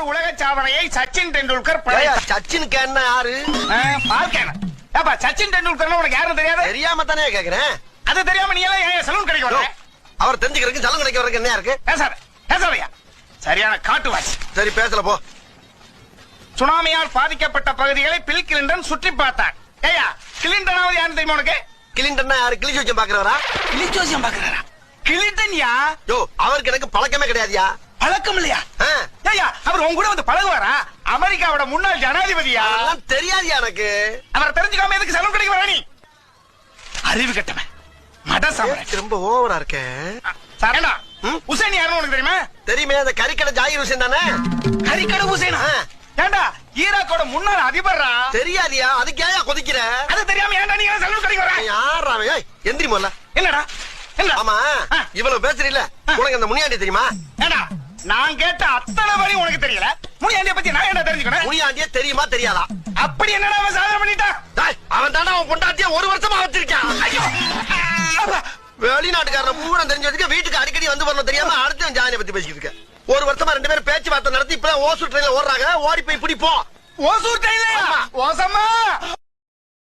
ஒரு உலக சாதனையை சச்சின் டெண்டுல்கர் சச்சின் கேன்னா யாரு? ஏப்பா சச்சின் டெண்டுல்கர் உனக்கு யாரும் தெரியாது? தெரியாம தானே கேக்குறேன். அது தெரியாம நீ எல்லாம் ஏன் சலூன் கடைக்கு வர? அவர் தெரிஞ்சுக்கிறதுக்கு சலூன் கடைக்கு வரக்கு என்ன இருக்கு? பேசாதயா, சரியான காட்டுவாசி. சரி பேசல போ. சுனாமியால் பாதிக்கப்பட்ட பகுதிகளை பில் கிளின்டன் சுற்றி பார்த்தார். ஏயா கிளின்டனாவது யாரு தெரியுமா உனக்கு? கிளின்டன் யாரு? கிளிச்சு வச்சு பாக்குறவரா? கிளிச்சு வச்சு பாக்குறாரா? கிளின்டன் யா? யோ அவருக்கு எனக்கு பழக்கமே கிடையாதுயா. பழக்கம் இல்லையா? ஏயா அவர் உங்க கூட வந்து பழகுவாரா? அமெரிக்காவோட முன்னாள் ஜனாதிபதியா? தெரியாதுயா எனக்கு. அவரை தெரிஞ்சுக்காம எதுக்கு சலூன் கடைக்கு வர நீ? அறிவு கட்டவன் மடசாமன். ரொம்ப ஓவரா இருக்கே. சரணா உசேன் யாருன்னு உனக்கு தெரியுமா? தெரியுமே, அந்த கறிக்கடை ஜாகிர் ஹுசேன் தானே? கறிக்கடை ஹுசேனா? ஏண்டா ஈராக்கோட முன்னாள் அதிபர்ரா. தெரியாதியா? அதுக்கு ஏன் கொதிக்கிற? அது தெரியாம ஏண்டா நீங்க சலூன் கடைக்கு வர? யாரா அவன்? எந்திரி முதல்ல. என்னடா? ஆமா இவ்வளவு பேசுறீல, உனக்கு அந்த முனியாண்டி தெரியுமா? ஏண்டா நான் கேட்ட அத்தனை வரி உனக்கு தெரியல. முனியாண்டிய பத்தி நான் என்ன தெரிஞ்சுக்கணும்? முனியாண்டிய தெரியுமா தெரியாதா? அப்படி என்னடா அவன் சாதனை பண்ணிட்டான்? அவன் தானே அவன் பொண்டாட்டிய 1 வருஷமா வச்சிருக்கான். ஐயோ வெளிநாட்டுக்காரன் பூரா தெரிஞ்சு வச்சுக்க, வீட்டுக்கு அடிக்கடி வந்து வரணும் தெரியாம அடுத்து ஜானியை பத்தி பேசிக்கிட்டு இருக்க. 1 வருஷமா 2 பேரும் பேச்சுவார்த்தை நடத்தி இப்ப ஓசூர் ட்ரெயின்ல ஓடுறாங்க. ஓடி போய் பிடிப்போம். ஓசூர் ட்ரெயின்ல? ஓசம்மா